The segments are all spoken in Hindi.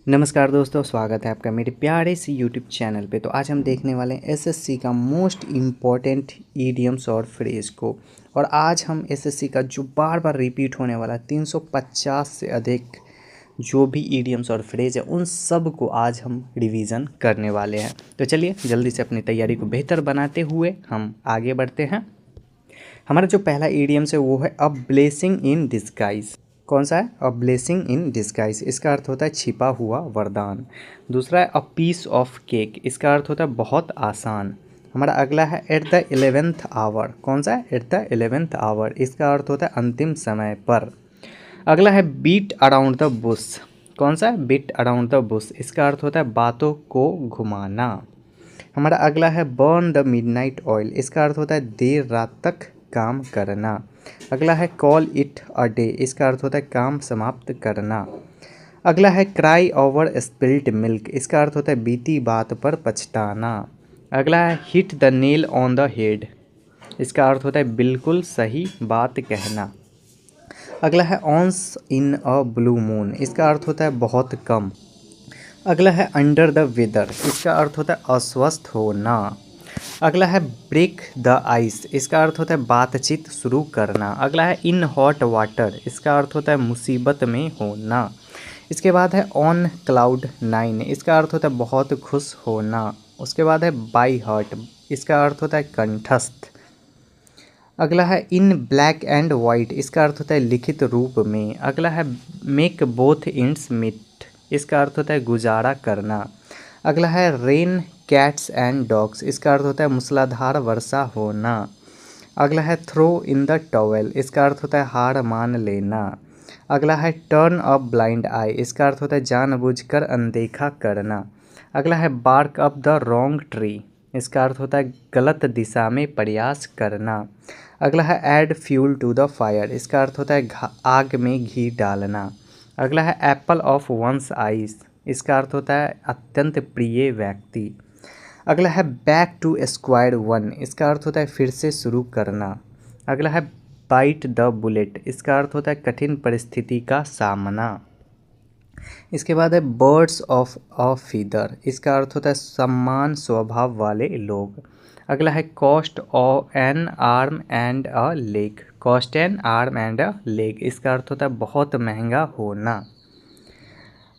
नमस्कार दोस्तों, स्वागत है आपका मेरे प्यारे से यूट्यूब चैनल पे। तो आज हम देखने वाले हैं एसएससी का मोस्ट इम्पॉर्टेंट ईडियम्स और फ्रेज को। और आज हम एसएससी का जो बार बार रिपीट होने वाला 350 से अधिक जो भी ईडियम्स और फ्रेज है उन सब को आज हम रिवीजन करने वाले हैं। तो चलिए जल्दी से अपनी तैयारी को बेहतर बनाते हुए हम आगे बढ़ते हैं। हमारा जो पहला ईडियम्स है वो है अ ब्लेसिंग इन डिस्गाइज। कौन सा है? अ ब्लेसिंग इन डिस्गाइज, इसका अर्थ होता है छिपा हुआ वरदान। दूसरा है अ पीस ऑफ केक, इसका अर्थ होता है बहुत आसान। हमारा अगला है एट द 11th आवर। कौन सा है? एट द 11th आवर, इसका अर्थ होता है अंतिम समय पर। अगला है बीट अराउंड द बुश। कौन सा है? बीट अराउंड द बुश, इसका अर्थ होता है बातों को घुमाना। हमारा अगला है बर्न द मिडनाइट ऑयल, इसका अर्थ होता है देर रात तक काम करना। अगला है कॉल इट अ डे, इसका अर्थ होता है काम समाप्त करना। अगला है क्राई ओवर स्पिल्ट मिल्क, इसका अर्थ होता है बीती बात पर पछताना। अगला है hit the nail on the head, इसका अर्थ होता है बिल्कुल सही बात कहना। अगला है ऑन्स इन अ ब्लू मून, इसका अर्थ होता है बहुत कम। अगला है अंडर द वेदर, इसका अर्थ होता है अस्वस्थ होना। अगला है ब्रेक द आइस, इसका अर्थ होता है बातचीत शुरू करना। अगला है इन हॉट वाटर, इसका अर्थ होता है मुसीबत में होना। इसके बाद है ऑन क्लाउड 9, इसका अर्थ होता है बहुत खुश होना। उसके बाद है बाई हार्ट, इसका अर्थ होता है कंठस्थ। अगला है इन ब्लैक एंड वाइट, इसका अर्थ होता है लिखित रूप में। अगला है मेक बोथ इंड्स मीट, इसका अर्थ होता है गुजारा करना। अगला है रेन कैट्स एंड डॉग्स, इसका अर्थ होता है मूसलाधार वर्षा होना। अगला है थ्रो इन द टॉवेल, इसका अर्थ होता है हार मान लेना। अगला है टर्न अ ब्लाइंड आई, इसका अर्थ होता है जानबूझकर अनदेखा करना। अगला है bark up the wrong tree, इसका अर्थ होता है गलत दिशा में प्रयास करना। अगला है add fuel to the fire, इसका अर्थ होता है आग में घी डालना। अगला है एप्पल ऑफ वंस आइज, इसका अर्थ होता है अत्यंत प्रिय व्यक्ति। अगला है बैक टू स्क्वायर वन, इसका अर्थ होता है फिर से शुरू करना। अगला है बाइट द बुलेट, इसका अर्थ होता है कठिन परिस्थिति का सामना। इसके बाद है बर्ड्स ऑफ अ फीदर, इसका अर्थ होता है सम्मान स्वभाव वाले लोग। अगला है cost of N arm and a leg, cost N arm and a leg, इसका अर्थ होता है बहुत महंगा होना।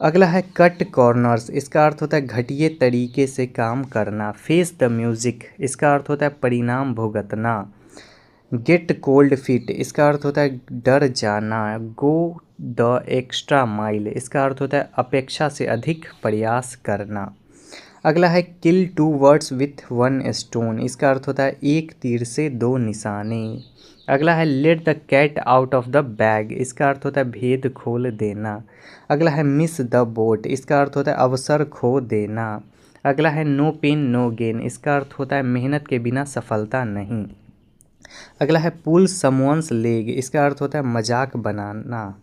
अगला है कट कॉर्नर्स, इसका अर्थ होता है घटिया तरीके से काम करना। फेस द म्यूजिक, इसका अर्थ होता है परिणाम भुगतना। गेट कोल्ड फीट, इसका अर्थ होता है डर जाना। गो द एक्स्ट्रा माइल, इसका अर्थ होता है अपेक्षा से अधिक प्रयास करना। अगला है kill two birds with one stone, इसका अर्थ होता है एक तीर से दो निशाने। अगला है let the cat out of the bag, इसका अर्थ होता है भेद खोल देना। अगला है मिस द बोट, इसका अर्थ होता है अवसर खो देना। अगला है नो पेन नो गेन, इसका अर्थ होता है मेहनत के बिना सफलता नहीं। अगला है पुल समवंस लेग, इसका अर्थ होता है मजाक बनाना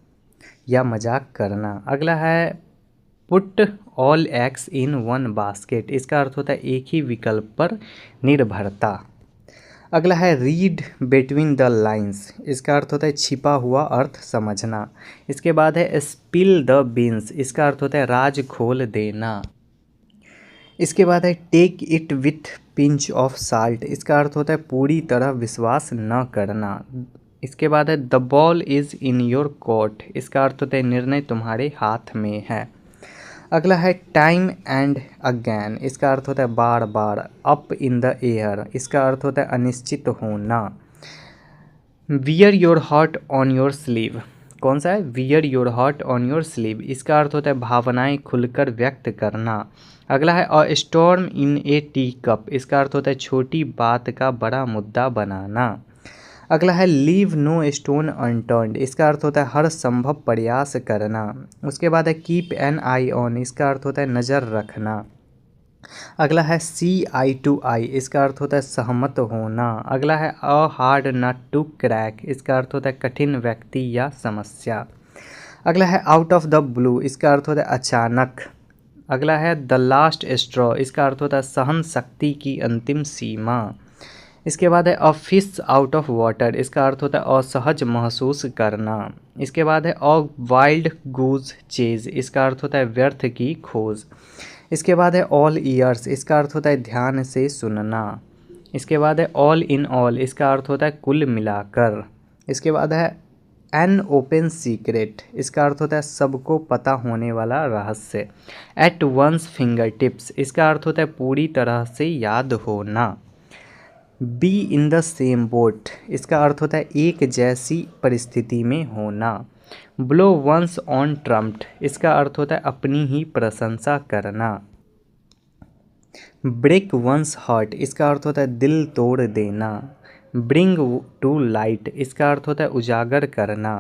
या मजाक करना। अगला है put all eggs in one basket, इसका अर्थ होता है एक ही विकल्प पर निर्भरता। अगला है रीड बिटवीन द लाइंस, इसका अर्थ होता है छिपा हुआ अर्थ समझना। इसके बाद है स्पिल द बीन्स, इसका अर्थ होता है राज खोल देना। इसके बाद है take it with pinch of salt, इसका अर्थ होता है पूरी तरह विश्वास न करना। इसके बाद है the ball is in your court, इसका अर्थ होता है निर्णय तुम्हारे हाथ में है। अगला है टाइम एंड अगेन, इसका अर्थ होता है बार बार। अप इन द एयर, इसका अर्थ होता है अनिश्चित होना। Wear your heart on your sleeve, कौन सा है? Wear your heart on your sleeve, इसका अर्थ होता है भावनाएं खुलकर व्यक्त करना। अगला है अ storm in A tea cup, इसका अर्थ होता है छोटी बात का बड़ा मुद्दा बनाना। अगला है लीव नो स्टोन अनटर्न्ड, इसका अर्थ होता है हर संभव प्रयास करना। उसके बाद है कीप एन आई ऑन, इसका अर्थ होता है नज़र रखना। अगला है सी आई टू आई, इसका अर्थ होता है सहमत होना। अगला है a hard nut to crack, इसका अर्थ होता है कठिन व्यक्ति या समस्या। अगला है आउट ऑफ द ब्लू, इसका अर्थ होता है अचानक। अगला है द लास्ट स्ट्रॉ, इसका अर्थ होता है सहन शक्ति की अंतिम सीमा। इसके बाद है a fish out of water, इसका अर्थ होता है असहज महसूस करना। इसके बाद है अ वाइल्ड गूज चेज, इसका अर्थ होता है व्यर्थ की खोज। इसके बाद है ऑल ईयर्स, इसका अर्थ होता है ध्यान से सुनना। इसके बाद है ऑल इन ऑल, इसका अर्थ होता है कुल मिलाकर। इसके बाद है एन ओपन सीक्रेट, इसका अर्थ होता है सबको पता होने वाला रहस्य। एट वंस फिंगर टिप्स, इसका अर्थ होता है पूरी तरह से याद होना। Be in the same boat, इसका अर्थ होता है एक जैसी परिस्थिति में होना। ब्लो वंस ऑन ट्रम्प्ट, इसका अर्थ होता है अपनी ही प्रशंसा करना। ब्रेक वंस हार्ट, इसका अर्थ होता है दिल तोड़ देना। ब्रिंग टू लाइट, इसका अर्थ होता है उजागर करना।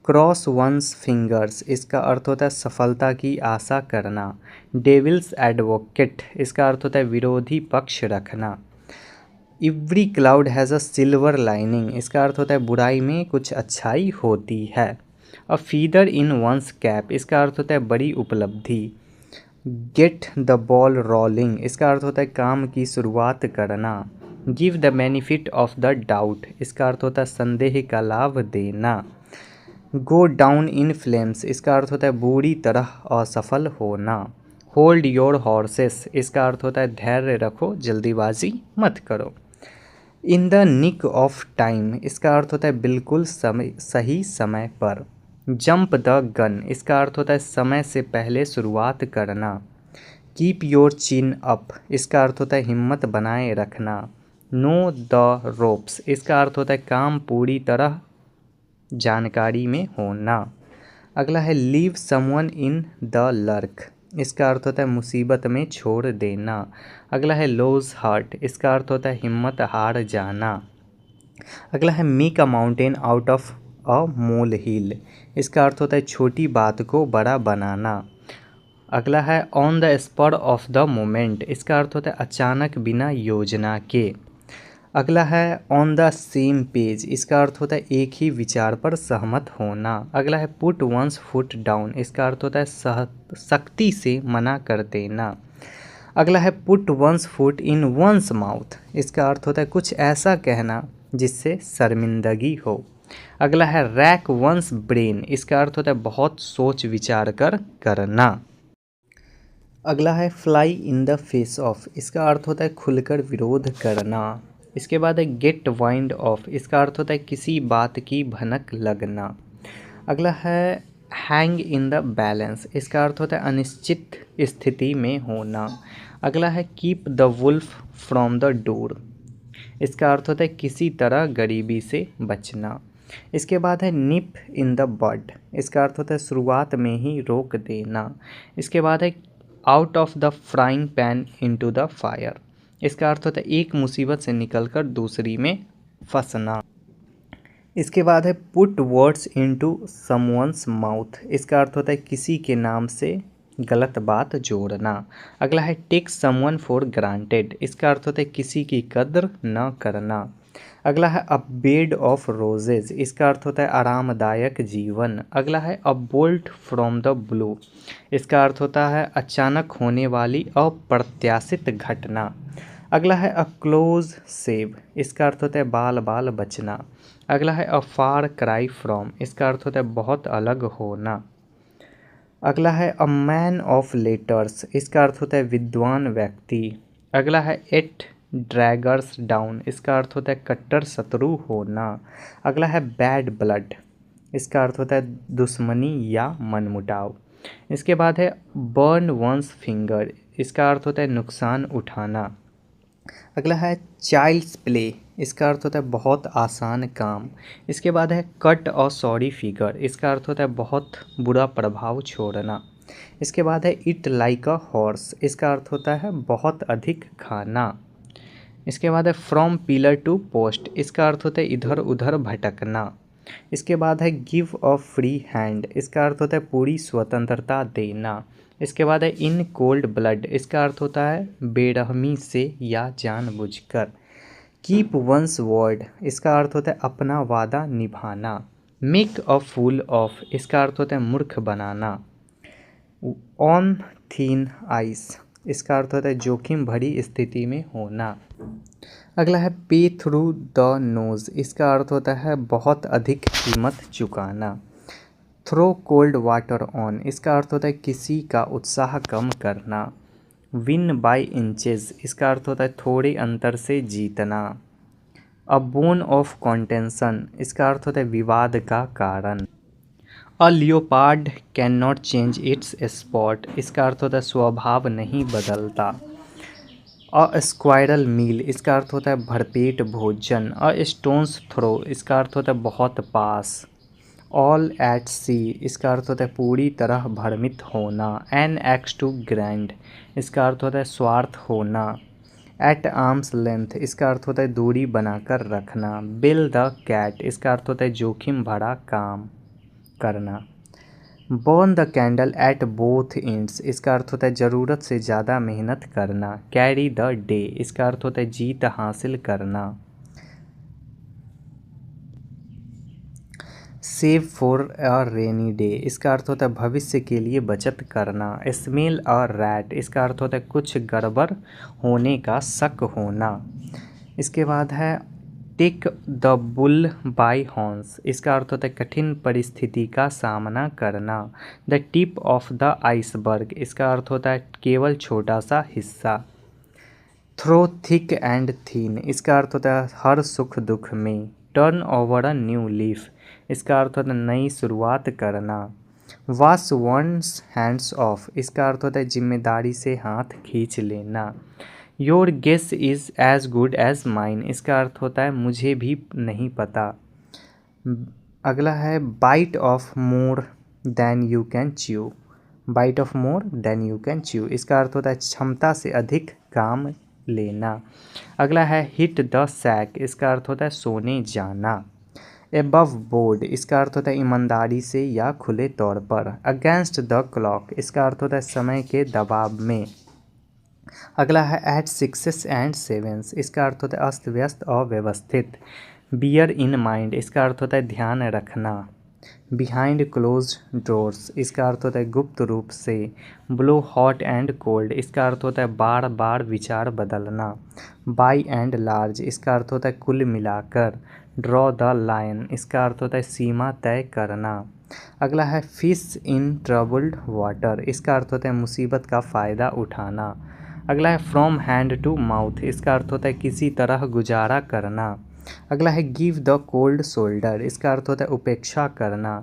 क्रॉस वंस फिंगर्स, इसका अर्थ होता है सफलता की आशा करना। डेविल्स एडवोकेट, इसका अर्थ होता है विरोधी पक्ष रखना। Every cloud has a silver lining, इसका अर्थ होता है बुराई में कुछ अच्छाई होती है। अ फीदर इन वंस कैप, इसका अर्थ होता है बड़ी उपलब्धि। गेट द बॉल रोलिंग, इसका अर्थ होता है काम की शुरुआत करना। Give the benefit of the doubt, इसका अर्थ होता है संदेह का लाभ देना। गो डाउन इन फ्लेम्स, इसका अर्थ होता है बुरी तरह असफल होना। होल्ड योर हॉर्सेस, इसका अर्थ होता है धैर्य रखो, जल्दीबाजी मत करो। In the nick of time, इसका अर्थ होता है बिल्कुल सही समय पर। जंप द गन, इसका अर्थ होता है समय से पहले शुरुआत करना। कीप योर चिन अप, इसका अर्थ होता है हिम्मत बनाए रखना। नो द रोप्स, इसका अर्थ होता है काम पूरी तरह जानकारी में होना। अगला है leave someone in the lurk, इसका अर्थ होता है मुसीबत में छोड़ देना। अगला है लॉस हार्ट, इसका अर्थ होता है हिम्मत हार जाना। अगला है make a mountain out of a molehill, इसका अर्थ होता है छोटी बात को बड़ा बनाना। अगला है on the spur of the moment, इसका अर्थ होता है अचानक बिना योजना के। अगला है ऑन द सेम पेज, इसका अर्थ होता है एक ही विचार पर सहमत होना। अगला है पुट वंस फुट डाउन, इसका अर्थ होता है सख्ती से मना कर देना। अगला है put one's foot in one's mouth, इसका अर्थ होता है कुछ ऐसा कहना जिससे शर्मिंदगी हो। अगला है रैक वंस ब्रेन, इसका अर्थ होता है बहुत सोच विचार कर करना। अगला है fly in the face of, इसका अर्थ होता है खुलकर विरोध करना। इसके बाद है गेट वाइंड ऑफ, इसका अर्थ होता है किसी बात की भनक लगना। अगला है हैंग इन द बैलेंस, इसका अर्थ होता है अनिश्चित स्थिति में होना। अगला है keep the wolf from the door, इसका अर्थ होता है किसी तरह गरीबी से बचना। इसके बाद है निप इन द बड, इसका अर्थ होता है शुरुआत में ही रोक देना। इसके बाद है out of the frying pan into the fire, इसका अर्थ होता है एक मुसीबत से निकलकर दूसरी में फंसना। इसके बाद है put words into someone's mouth, इसका अर्थ होता है किसी के नाम से गलत बात जोड़ना। अगला है टेक समवन फॉर ग्रांटेड, इसका अर्थ होता है किसी की कद्र न करना। अगला है अ बेड ऑफ रोजेज, इसका अर्थ होता है आरामदायक जीवन। अगला है अ बोल्ट फ्रॉम द ब्लू, इसका अर्थ होता है अचानक होने वाली अप्रत्याशित घटना। अगला है अ क्लोज सेव, इसका अर्थ होता है बाल बाल बचना। अगला है अ फार क्राई फ्रॉम, इसका अर्थ होता है बहुत अलग होना। अगला है अ मैन ऑफ लेटर्स, इसका अर्थ होता है विद्वान व्यक्ति। अगला है एट ड्रैगर्स डाउन, इसका अर्थ होता है कट्टर शत्रु होना। अगला है बैड ब्लड, इसका अर्थ होता है दुश्मनी या मनमुटाव। इसके बाद है बर्न वंस फिंगर, इसका अर्थ होता है नुकसान उठाना। अगला है चाइल्ड्स प्ले, इसका अर्थ होता है बहुत आसान काम। इसके बाद है कट और सॉरी फिगर, इसका अर्थ होता है बहुत बुरा प्रभाव छोड़ना। इसके बाद है इट लाइक अ हॉर्स, इसका अर्थ होता है बहुत अधिक खाना। इसके बाद है फ्रॉम पिलर टू पोस्ट, इसका अर्थ होता है इधर उधर भटकना। इसके बाद है गिव अ फ्री हैंड, इसका अर्थ होता है पूरी स्वतंत्रता देना। इसके बाद है इन कोल्ड ब्लड, इसका अर्थ होता है बेरहमी से या जानबूझकर। कीप वंस वर्ड, इसका अर्थ होता है अपना वादा निभाना। मेक अ फूल ऑफ, इसका अर्थ होता है मूर्ख बनाना। ऑन थीन आइस, इसका अर्थ होता है जोखिम भरी स्थिति में होना। अगला है पे थ्रू द नोज़, इसका अर्थ होता है बहुत अधिक कीमत चुकाना। थ्रो कोल्ड वाटर ऑन, इसका अर्थ होता है किसी का उत्साह कम करना। विन बाय इंचेस, इसका अर्थ होता है थोड़े अंतर से जीतना। अ बोन ऑफ कॉन्टेंशन, इसका अर्थ होता है विवाद का कारण। A leopard can not change its spot, इसका अर्थ होता है स्वभाव नहीं बदलता। अ स्क्वायरल मील, इसका अर्थ होता है भरपेट भोजन। अ स्टोन्स थ्रो, इसका अर्थ होता है बहुत पास। ऑल एट सी, इसका अर्थ होता है पूरी तरह भ्रमित होना। एन एक्स टू ग्रैंड, इसका अर्थ होता है स्वार्थ होना। एट आर्म्स लेंथ, इसका अर्थ होता है दूरी बनाकर रखना। बिल द कैट, इसका अर्थ होता है जोखिम भरा काम करना। Burn the candle at both ends, इसका अर्थ होता है ज़रूरत से ज़्यादा मेहनत करना। कैरी द डे, इसका अर्थ होता है जीत हासिल करना। Save for a rainy day, इसका अर्थ होता है भविष्य के लिए बचत करना। स्मेल अ रैट, इसका अर्थ होता है कुछ गड़बड़ होने का शक होना। इसके बाद है take the bull by horns, इसका अर्थ होता है कठिन परिस्थिति का सामना करना। The tip of the iceberg, इसका अर्थ होता है केवल छोटा सा हिस्सा। थ्रो थिक एंड थीन, इसका अर्थ होता है हर सुख दुख में। Turn over a new leaf, इसका अर्थ होता है नई शुरुआत करना। वॉश वंस हैंड्स ऑफ, इसका अर्थ होता है जिम्मेदारी से हाथ खींच लेना। Your guess is as good as mine, इसका अर्थ होता है मुझे भी नहीं पता। अगला है bite off more than you can chew, bite off more than you can chew, इसका अर्थ होता है क्षमता से अधिक काम लेना। अगला है हिट द सैक, इसका अर्थ होता है सोने जाना। एबव बोर्ड, इसका अर्थ होता है ईमानदारी से या खुले तौर पर। अगेंस्ट द क्लॉक, इसका अर्थ होता है समय के दबाव में। अगला है एट सिक्सेस एंड सेवेंस, इसका अर्थ होता है अस्त व्यस्त अव्यवस्थित। बियर इन माइंड, इसका अर्थ होता है ध्यान रखना। बिहाइंड क्लोज डोर्स, इसका अर्थ होता है गुप्त रूप से। ब्लो हॉट एंड कोल्ड, इसका अर्थ होता है बार बार विचार बदलना। बाई एंड लार्ज, इसका अर्थ होता है कुल मिलाकर। ड्रॉ द लाइन, इसका अर्थ होता है सीमा तय करना। अगला है फिश इन ट्रबल्ड वाटर, इसका अर्थ होता है मुसीबत का फ़ायदा उठाना। अगला है फ्रॉम हैंड टू माउथ, इसका अर्थ होता है किसी तरह गुजारा करना। अगला है गिव द कोल्ड शोल्डर, इसका अर्थ होता है उपेक्षा करना।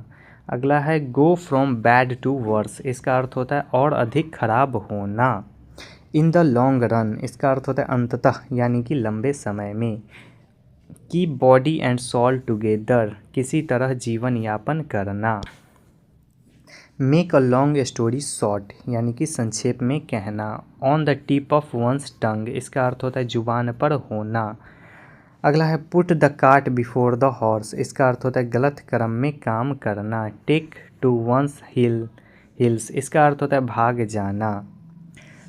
अगला है go from bad to worse, इसका अर्थ होता है और अधिक खराब होना। इन द लॉन्ग रन, इसका अर्थ होता है अंततः यानी कि लंबे समय में। Keep body and soul together, किसी तरह जीवन यापन करना। Make a long story short, यानी कि संक्षेप में कहना। On the tip of one's tongue, इसका अर्थ होता है जुबान पर होना। अगला है put the cart before the horse, इसका अर्थ होता है गलत क्रम में काम करना। टेक टू वंस हिल्स, इसका अर्थ होता है भाग जाना।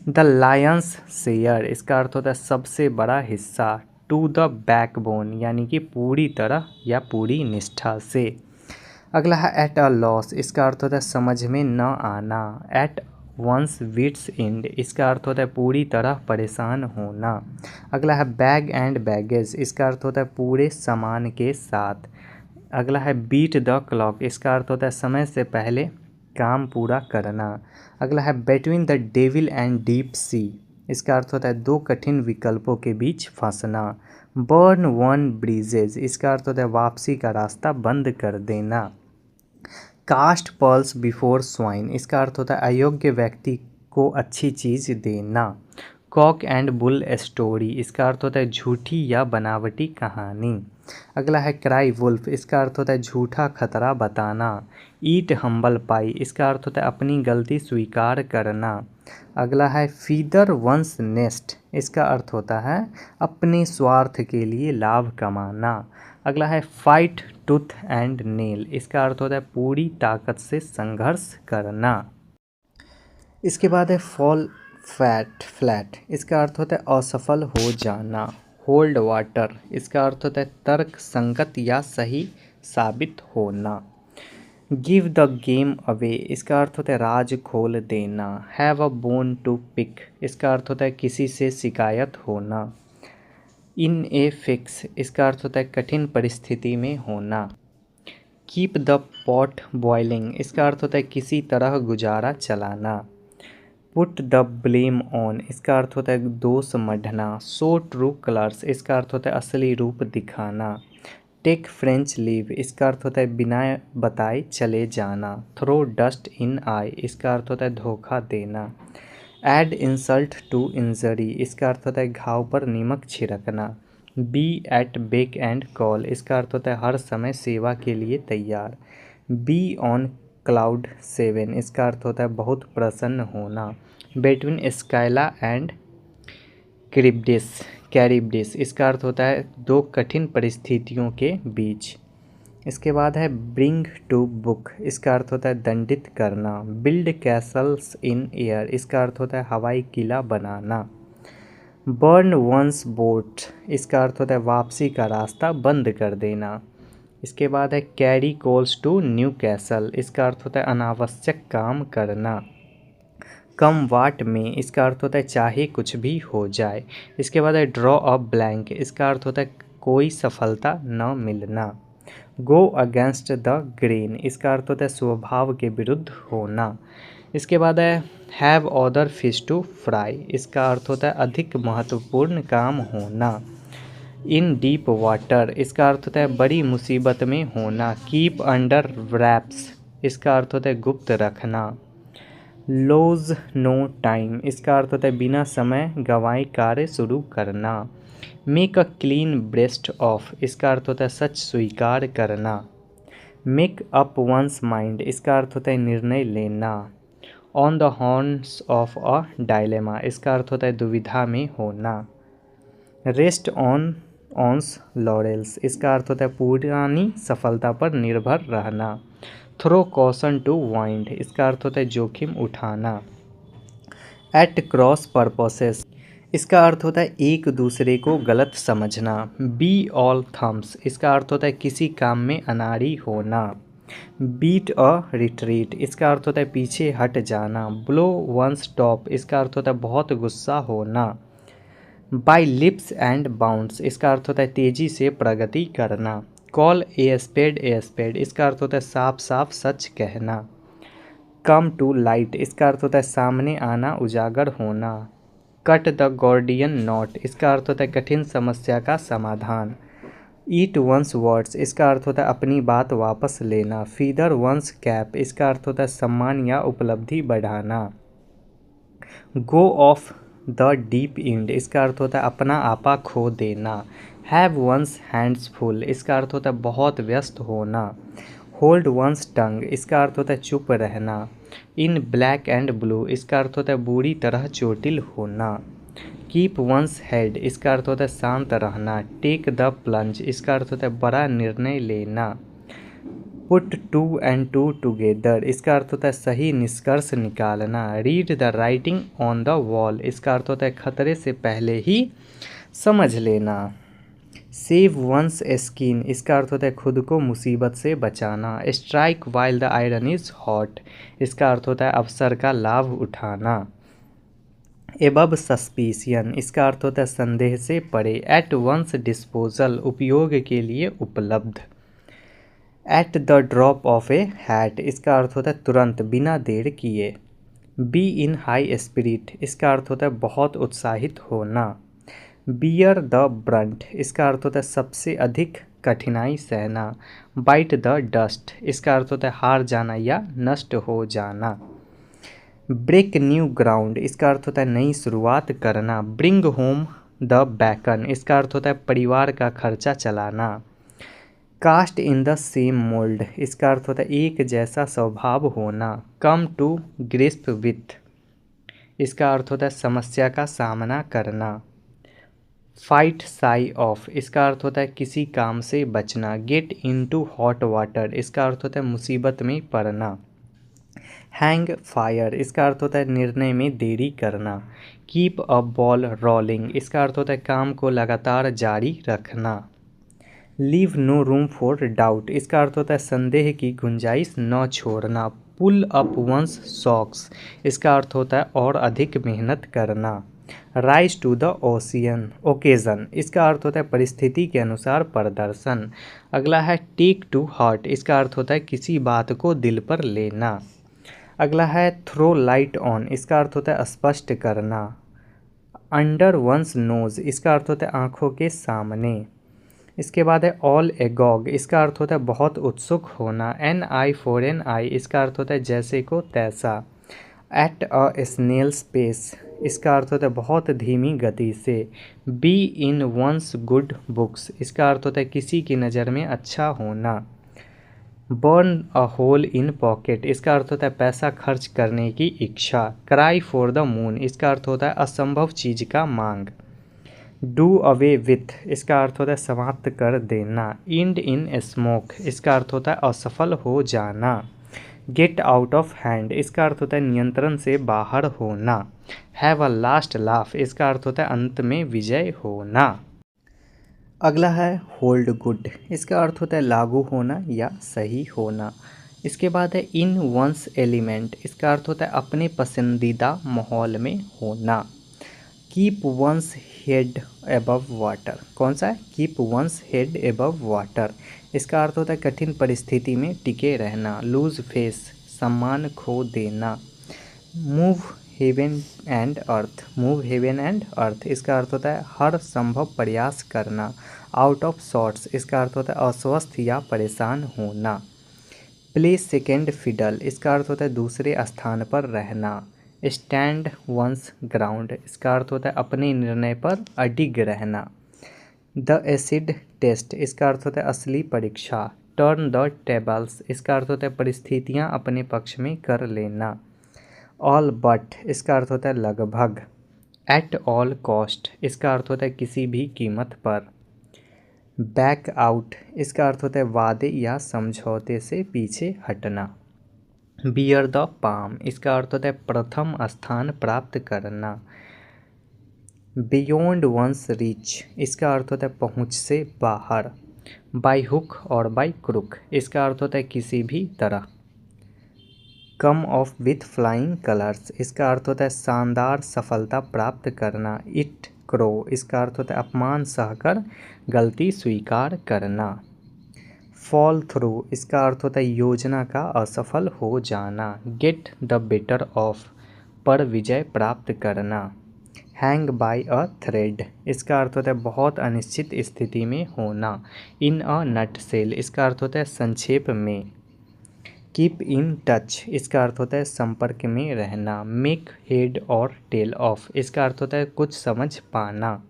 द लायंस शेयर, इसका अर्थ होता है सबसे बड़ा हिस्सा। टू द बैकबोन, यानी कि पूरी तरह या पूरी निष्ठा से। अगला है एट अ लॉस, इसका अर्थ होता है समझ में न आना। एट वंस विट्स एंड, इसका अर्थ होता है पूरी तरह परेशान होना। अगला है बैग एंड बैगेज, इसका अर्थ होता है पूरे सामान के साथ। अगला है बीट द क्लॉक, इसका अर्थ होता है समय से पहले काम पूरा करना। अगला है between the devil and deep sea, इसका अर्थ होता है दो कठिन विकल्पों के बीच फंसना। बर्न वन ब्रिजेज, इसका अर्थ होता है वापसी का रास्ता बंद कर देना। कास्ट पर्ल्स बिफोर स्वाइन, इसका अर्थ होता है अयोग्य व्यक्ति को अच्छी चीज़ देना। कॉक एंड बुल स्टोरी, इसका अर्थ होता है झूठी या बनावटी कहानी। अगला है क्राई वुल्फ, इसका अर्थ होता है झूठा खतरा बताना। ईट हम्बल पाई, इसका अर्थ होता है अपनी गलती स्वीकार करना। अगला है फीदर वंस नेस्ट, इसका अर्थ होता है अपने स्वार्थ के लिए लाभ कमाना। अगला है फाइट टूथ एंड नेल, इसका अर्थ होता है पूरी ताकत से संघर्ष करना। इसके बाद है फॉल फ्लैट, इसका अर्थ होता है असफल हो जाना। होल्ड वाटर, इसका अर्थ होता है तर्क संगत या सही साबित होना। गिव द गेम अवे इसका अर्थ होता है राज खोल देना। Have a bone to pick इसका अर्थ होता है किसी से शिकायत होना। इन ए फिक्स इसका अर्थ होता है कठिन परिस्थिति में होना। कीप द पॉट बॉइलिंग इसका अर्थ होता है किसी तरह गुजारा चलाना। पुट द ब्लेम ऑन इसका अर्थ होता है दोष मढ़ना। शो ट्रू कलर्स इसका अर्थ होता है असली रूप दिखाना। टेक फ्रेंच लीव इसका अर्थ होता है बिना बताए चले जाना। थ्रो डस्ट इन आई इसका अर्थ होता है धोखा देना। ऐड इंसल्ट टू इंजरी इसका अर्थ होता है घाव पर नमक छिड़कना। Be at beck and call इसका अर्थ होता है हर समय सेवा के लिए तैयार। बी ऑन क्लाउड 7 इसका अर्थ होता है बहुत प्रसन्न होना। बिटवीन स्काइला एंड कैरिब्डिस इसका अर्थ होता है दो कठिन परिस्थितियों के बीच। इसके बाद है ब्रिंग टू बुक इसका अर्थ होता है दंडित करना। बिल्ड कैसल्स इन एयर इसका अर्थ होता है हवाई किला बनाना। बर्न वंस बोट इसका अर्थ होता है वापसी का रास्ता बंद कर देना। इसके बाद है carry coals to Newcastle इसका अर्थ होता है अनावश्यक काम करना। कम वाट में इसका अर्थ होता है चाहे कुछ भी हो जाए। इसके बाद है ड्रॉ अ ब्लैंक इसका अर्थ होता है कोई सफलता न मिलना। गो अगेंस्ट द ग्रेन इसका अर्थ होता है स्वभाव के विरुद्ध होना। इसके बाद है have other fish to fry इसका अर्थ होता है अधिक महत्वपूर्ण काम होना। इन डीप वाटर इसका अर्थ होता है बड़ी मुसीबत में होना। कीप अंडर रैप्स इसका अर्थ होता है गुप्त रखना। लूज नो टाइम इसका अर्थ होता है बिना समय गंवाए कार्य शुरू करना। Make a clean breast of इसका अर्थ होता है सच स्वीकार करना। मेक अप वंस माइंड इसका अर्थ होता है निर्णय लेना। On the horns of a dilemma इसका अर्थ होता है दुविधा में होना। रेस्ट ऑन ऑन्स लॉरेल्स इसका अर्थ होता है पुरानी सफलता पर निर्भर रहना। थ्रो कॉशन टू वाइंड इसका अर्थ होता है जोखिम उठाना। एट क्रॉस पर्पसेस इसका अर्थ होता है एक दूसरे को गलत समझना। बी ऑल थम्स इसका अर्थ होता है किसी काम में अनाड़ी होना। बीट अ रिट्रीट इसका अर्थ होता है पीछे हट जाना। ब्लो वंस टॉप इसका अर्थ होता है बहुत गुस्सा होना। बाय लिप्स एंड बाउंड्स इसका अर्थ होता है तेजी से प्रगति करना। कॉल ए स्पेड इसका अर्थ होता है साफ साफ सच कहना। कम टू लाइट इसका अर्थ होता है सामने आना उजागर होना। कट द गॉर्डियन नॉट इसका अर्थ होता है कठिन समस्या का समाधान। ईट वंस वर्ड्स इसका अर्थ होता है अपनी बात वापस लेना। फीदर वंस कैप इसका अर्थ होता है सम्मान या उपलब्धि बढ़ाना। गो ऑफ द डीप एंड इसका अर्थ होता है अपना आपा खो देना। हैव वंस हैंड्स फुल इसका अर्थ होता है बहुत व्यस्त होना। होल्ड वंस टंग इसका अर्थ होता है चुप रहना। इन ब्लैक एंड ब्लू इसका अर्थ होता है बुरी तरह चोटिल होना। कीप वंस हेड इसका अर्थ होता है शांत रहना। टेक द प्लंज इसका अर्थ होता है बड़ा निर्णय लेना। Put two and two together इसका अर्थ होता है सही निष्कर्ष निकालना। Read the writing on the wall इसका अर्थ होता है खतरे से पहले ही समझ लेना। सेव वंस स्किन इसका अर्थ होता है खुद को मुसीबत से बचाना। Strike while the iron is hot इसका अर्थ होता है अवसर का लाभ उठाना। एबव सस्पिशियन इसका अर्थ होता है संदेह से परे। एट वंस डिस्पोजल उपयोग के लिए उपलब्ध। At the drop of A hat इसका अर्थ होता है तुरंत बिना देर किए। बी इन हाई स्पिरिट इसका अर्थ होता है बहुत उत्साहित होना। बियर द ब्रंट इसका अर्थ होता है सबसे अधिक कठिनाई सहना। बाइट द डस्ट इसका अर्थ होता है हार जाना या नष्ट हो जाना। ब्रेक न्यू ग्राउंड इसका अर्थ होता है नई शुरुआत करना। ब्रिंग होम द बैकन इसका अर्थ होता है परिवार का खर्चा चलाना। Cast in the same mould इसका अर्थ होता है एक जैसा स्वभाव होना। कम टू ग्रिस्प विथ इसका अर्थ होता है समस्या का सामना करना। फाइट साई ऑफ इसका अर्थ होता है किसी काम से बचना। गेट इनटू हॉट वाटर इसका अर्थ होता है मुसीबत में पड़ना। हैंग फायर इसका अर्थ होता है निर्णय में देरी करना। कीप अ बॉल रोलिंग इसका अर्थ होता है काम को लगातार जारी रखना। Leave no room for doubt, इसका अर्थ होता है संदेह की गुंजाइश न छोड़ना। पुल अप वंस सॉक्स, इसका अर्थ होता है और अधिक मेहनत करना। Rise to the ocean occasion, इसका अर्थ होता है परिस्थिति के अनुसार प्रदर्शन। अगला है टेक टू हार्ट, इसका अर्थ होता है किसी बात को दिल पर लेना। अगला है थ्रो लाइट ऑन, इसका अर्थ होता है स्पष्ट करना। अंडर वंस नोज, इसका अर्थ होता है आँखों के सामने। इसके बाद है ऑल एगॉग, इसका अर्थ होता है बहुत उत्सुक होना। एन आई फॉर एन आई, इसका अर्थ होता है जैसे को तैसा। एट अ स्नेल्स पेस, इसका अर्थ होता है बहुत धीमी गति से। Be in one's good books, इसका अर्थ होता है किसी की नज़र में अच्छा होना। Burn a hole in pocket, इसका अर्थ होता है पैसा खर्च करने की इच्छा। क्राई फॉर द मून, इसका अर्थ होता है असंभव चीज़ का मांग। डू अवे विथ, इसका अर्थ होता है समाप्त कर देना। इंड इन स्मोक, इसका अर्थ होता है असफल हो जाना। गेट आउट ऑफ हैंड, इसका अर्थ होता है नियंत्रण से बाहर होना। हैव अ लास्ट लाफ, इसका अर्थ होता है अंत में विजय होना। अगला है होल्ड गुड, इसका अर्थ होता है लागू होना या सही होना। इसके बाद है इन वंस एलिमेंट, इसका अर्थ होता है अपने पसंदीदा माहौल में होना। Keep once head above water, कौन सा है? Keep once head above water, इसका अर्थ होता है कठिन परिस्थिति में टिके रहना। लूज फेस, सम्मान खो देना। Move heaven and earth, move heaven and earth, इसका अर्थ होता है हर संभव प्रयास करना। आउट ऑफ सॉर्ट्स, इसका अर्थ होता है अस्वस्थ या परेशान होना। प्ले सेकेंड फिडल, इसका अर्थ होता है दूसरे स्थान पर रहना। स्टैंड वंस ग्राउंड, इसका अर्थ होता है अपने निर्णय पर अडिग रहना। द एसिड टेस्ट, इसका अर्थ होता है असली परीक्षा। टर्न द टेबल्स, इसका अर्थ होता है परिस्थितियाँ अपने पक्ष में कर लेना। ऑल बट, इसका अर्थ होता है लगभग। एट ऑल कॉस्ट, इसका अर्थ होता है किसी भी कीमत पर। बैक आउट, इसका अर्थ होता है वादे या समझौते से पीछे हटना। बियर द पाम, इसका अर्थ होता है प्रथम स्थान प्राप्त करना। बियॉन्ड वंस रीच, इसका अर्थ होता है पहुँच से बाहर। बाई हुक और बाई क्रुक, इसका अर्थ होता है किसी भी तरह। कम ऑफ विथ फ्लाइंग कलर्स, इसका अर्थ होता है शानदार सफलता प्राप्त करना। इट क्रो, इसका अर्थ होता है अपमान सहकर गलती स्वीकार करना। फॉल थ्रू, इसका अर्थ होता है योजना का असफल हो जाना। गेट द बेटर ऑफ, पर विजय प्राप्त करना। हैंग बाय अ थ्रेड, इसका अर्थ होता है बहुत अनिश्चित स्थिति में होना। इन अ नट सेल, इसका अर्थ होता है संक्षेप में। कीप इन टच, इसका अर्थ होता है संपर्क में रहना। मेक हेड और टेल ऑफ, इसका अर्थ होता है कुछ समझ पाना।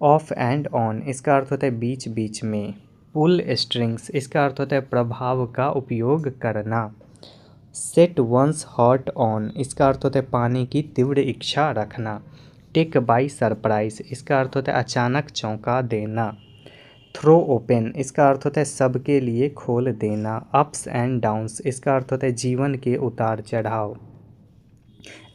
ऑफ एंड ऑन, इसका अर्थ होता है बीच बीच में। पुल स्ट्रिंग्स, इसका अर्थ होता है प्रभाव का उपयोग करना। सेट वंस हार्ट ऑन, इसका अर्थ होता है पाने की तीव्र इच्छा रखना। टेक बाई सरप्राइज, इसका अर्थ होता है अचानक चौंका देना। थ्रो ओपन, इसका अर्थ होता है सबके लिए खोल देना। अप्स एंड डाउन्स, इसका अर्थ होता है जीवन के उतार चढ़ाव।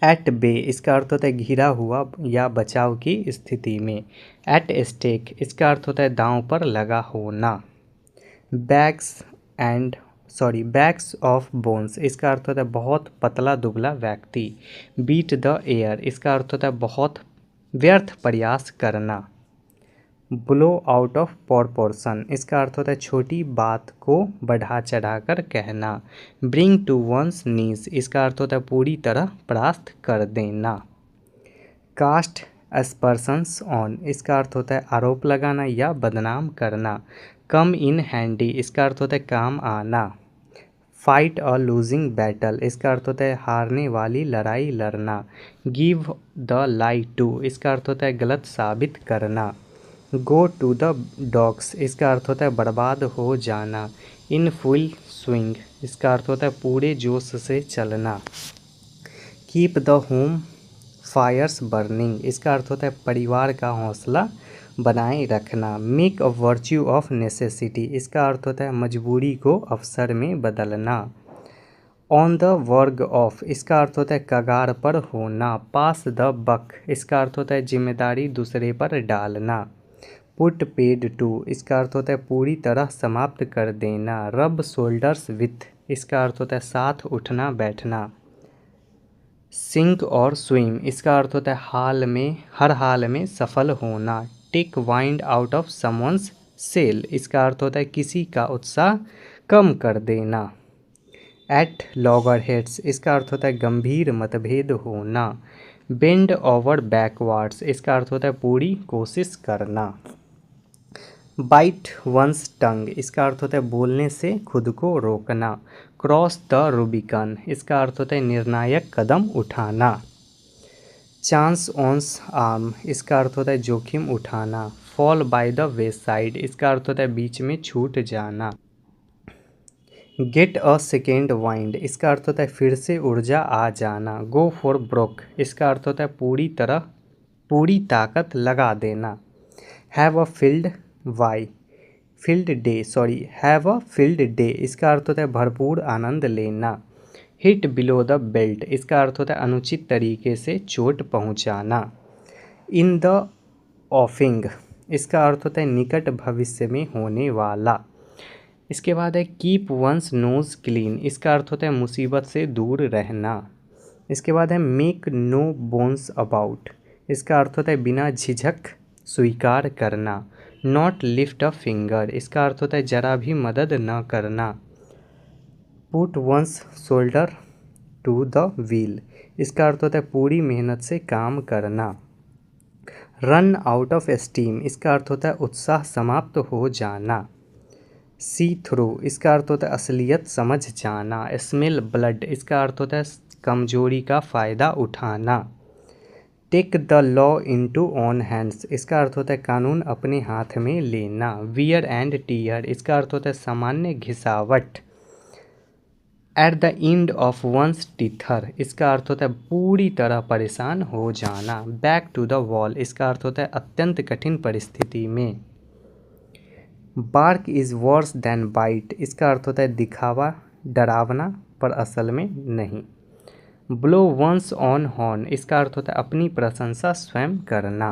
एट बे, इसका अर्थ होता है घिरा हुआ या बचाव की स्थिति में। एट स्टेक, इसका अर्थ होता है दांव पर लगा होना। बैग्स ऑफ बोन्स, इसका अर्थ होता है बहुत पतला दुबला व्यक्ति। बीट द एयर, इसका अर्थ होता है बहुत व्यर्थ प्रयास करना। ब्लो आउट ऑफ प्रोपोर्शन, इसका अर्थ होता है छोटी बात को बढ़ा चढ़ाकर कहना। ब्रिंग टू वंस नीज, इसका अर्थ होता है पूरी तरह परास्त कर देना। कास्ट एस्पर्सन्स ऑन, इसका अर्थ होता है आरोप लगाना या बदनाम करना। कम इन हैंडी, इसका अर्थ होता है काम आना। फाइट अ लूजिंग बैटल, इसका अर्थ होता है हारने वाली लड़ाई लड़ना। गिव द लाई टू, इसका अर्थ होता है गलत साबित करना। गो टू द डॉग्स, इसका अर्थ होता है बर्बाद हो जाना। इन फुल स्विंग, इसका अर्थ होता है पूरे जोश से चलना। Keep the home fires burning, इसका अर्थ होता है परिवार का हौसला बनाए रखना। Make a virtue of necessity, इसका अर्थ होता है मजबूरी को अवसर में बदलना। ऑन द वर्ग ऑफ, इसका अर्थ होता है कगार पर होना। पास द बक, इसका अर्थ होता है जिम्मेदारी दूसरे पर डालना। पुट पेड टू, इसका अर्थ होता है पूरी तरह समाप्त कर देना। रब शोल्डर्स विथ, इसका अर्थ होता है साथ उठना बैठना। सिंक और स्विम, इसका अर्थ होता है हर हाल में सफल होना। Take wind out of someone's sail, इसका अर्थ होता है किसी का उत्साह कम कर देना। एट लॉगर हेड्स, इसका अर्थ होता है गंभीर मतभेद होना। बेंड ओवर बैकवर्ड्स, इसका अर्थ होता है पूरी कोशिश करना। बाइट वंस टंग, इसका अर्थ होता है बोलने से खुद को रोकना। क्रॉस द रूबिकन, इसका अर्थ होता है निर्णायक कदम उठाना। चांस ऑन्स आर्म, इसका अर्थ होता है जोखिम उठाना। Fall by the way side, इसका अर्थ होता है बीच में छूट जाना। गेट अ सेकेंड वाइंड, इसका अर्थ होता है फिर से ऊर्जा आ जाना। गो फॉर ब्रोक, इसका अर्थ होता है पूरी ताकत लगा देना। Have a have a field day, इसका अर्थ होता है भरपूर आनंद लेना। हिट बिलो द बेल्ट, इसका अर्थ होता है अनुचित तरीके से चोट पहुंचाना। इन द ऑफिंग, इसका अर्थ होता है निकट भविष्य में होने वाला। इसके बाद है कीप वंस नोज क्लीन, इसका अर्थ होता है मुसीबत से दूर रहना। इसके बाद है मेक नो बोन्स अबाउट, इसका अर्थ होता है बिना झिझक स्वीकार करना। नॉट लिफ्ट अ फिंगर, इसका अर्थ होता है जरा भी मदद न करना। Put one's shoulder to the wheel, इसका अर्थ होता है पूरी मेहनत से काम करना। रन आउट ऑफ स्टीम, इसका अर्थ होता है उत्साह समाप्त हो जाना। सी थ्रू, इसका अर्थ होता है असलियत समझ जाना। स्मेल ब्लड, इसका अर्थ होता है कमजोरी का फ़ायदा उठाना। Take the law into own hands, इसका अर्थ होता है कानून अपने हाथ में लेना। वियर एंड टीयर, इसका अर्थ होता है सामान्य घिसावट। At the end of one's tether, इसका अर्थ होता है पूरी तरह परेशान हो जाना। बैक टू द वॉल, इसका अर्थ होता है अत्यंत कठिन परिस्थिति में। Bark is worse than bite, इसका अर्थ होता है दिखावा डरावना पर असल में नहीं। ब्लो वंस ऑन हॉर्न, इसका अर्थ होता है अपनी प्रशंसा स्वयं करना।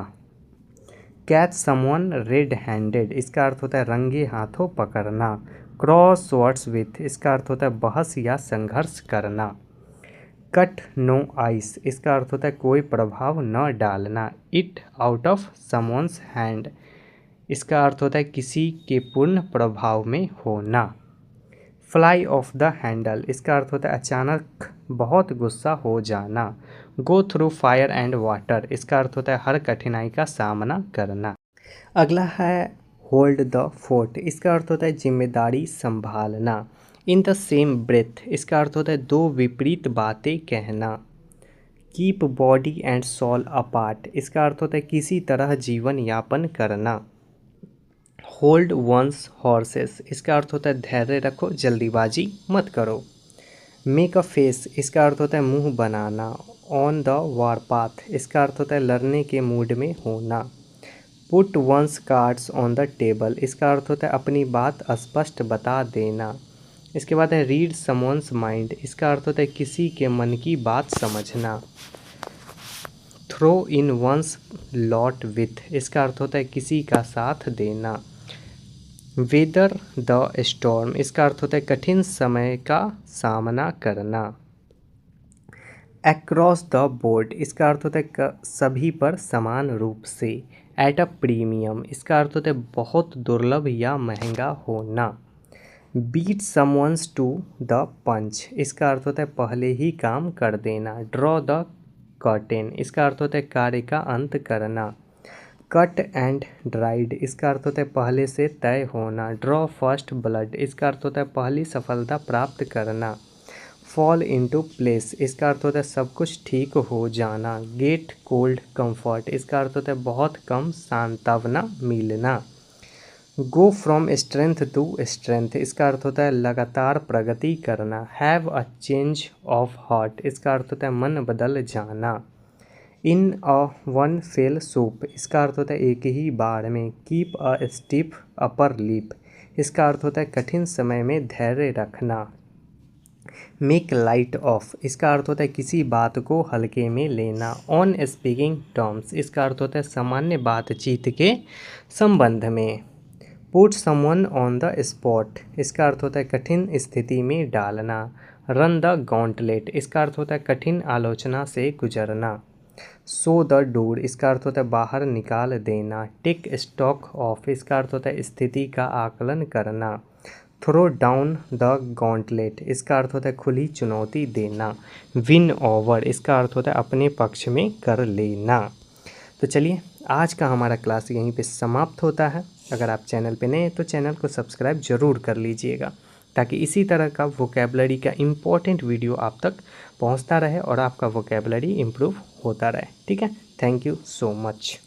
कैच समवन रेड हैंडेड, इसका अर्थ होता है रंगे हाथों पकड़ना। क्रॉस वर्ड्स विथ, इसका अर्थ होता है बहस या संघर्ष करना। कट नो आइस, इसका अर्थ होता है कोई प्रभाव न डालना। It out of someone's hand, इसका अर्थ होता है किसी के पूर्ण प्रभाव में होना। फ्लाई ऑफ द हैंडल, इसका अर्थ होता है अचानक बहुत गुस्सा हो जाना। Go through fire and water, इसका अर्थ होता है हर कठिनाई का सामना करना। अगला है होल्ड द फोर्ट, इसका अर्थ होता है जिम्मेदारी संभालना। इन द सेम ब्रेथ, इसका अर्थ होता है दो विपरीत बातें कहना। Keep body and soul apart, इसका अर्थ होता है किसी तरह जीवन यापन करना। होल्ड वंस हॉर्सेस, इसका अर्थ होता है धैर्य रखो, जल्दीबाजी मत करो। मेक अ फेस, इसका अर्थ होता है मुंह बनाना। ऑन द वार पाथ, इसका अर्थ होता है लड़ने के मूड में होना। Put one's cards on the table, इसका अर्थ होता है अपनी बात स्पष्ट बता देना। इसके बाद है रीड समवंस माइंड, इसका अर्थ होता है किसी के मन की बात समझना। Throw in one's lot with, इसका अर्थ होता है किसी का साथ देना। वेदर द स्टॉर्म, इसका अर्थ होता है कठिन समय का सामना करना। अक्रॉस द बोर्ड, इसका अर्थ होता है सभी पर समान रूप से। एट अ प्रीमियम, इसका अर्थ होता है बहुत दुर्लभ या महंगा होना। बीट समवंस टू द पंच, इसका अर्थ होता है पहले ही काम कर देना। ड्रॉ द कर्टेन, इसका अर्थ होता है कार्य का अंत करना। कट एंड ड्राइड, इसका अर्थ होता है पहले से तय होना। ड्रॉ फर्स्ट ब्लड, इसका अर्थ होता है पहली सफलता प्राप्त करना। फॉल इनटू प्लेस, इसका अर्थ होता है सब कुछ ठीक हो जाना। गेट कोल्ड कंफर्ट, इसका अर्थ होता है बहुत कम सांत्वना मिलना। Go from strength to strength, इसका अर्थ होता है लगातार प्रगति करना। Have a change of heart, इसका अर्थ होता है मन बदल जाना। In a one fell swoop, इसका अर्थ होता है एक ही बार में। Keep a stiff upper lip, इसका अर्थ होता है कठिन समय में धैर्य रखना। मेक लाइट ऑफ, इसका अर्थ होता है किसी बात को हल्के में लेना। ऑन स्पीकिंग टर्म्स, इसका अर्थ होता है सामान्य बातचीत के संबंध में। Put someone on the spot, इसका अर्थ होता है कठिन स्थिति में डालना। रन द गॉन्टलेट, इसका अर्थ होता है कठिन आलोचना से गुजरना। सो द डोर, इसका अर्थ होता है बाहर निकाल देना। टेक स्टॉक ऑफ, इसका अर्थ होता है स्थिति का आकलन करना। थ्रो डाउन द गॉन्टलेट, इसका अर्थ होता है खुली चुनौती देना। विन ओवर, इसका अर्थ होता है अपने पक्ष में कर लेना। तो चलिए आज का हमारा क्लास यहीं पे समाप्त होता है। अगर आप चैनल पे नए हैं तो चैनल को सब्सक्राइब ज़रूर कर लीजिएगा, ताकि इसी तरह का वोकेबलरी का इम्पोर्टेंट वीडियो आप तक पहुंचता रहे और आपका वोकेबलरी इम्प्रूव होता रहे। ठीक है, थैंक यू सो मच।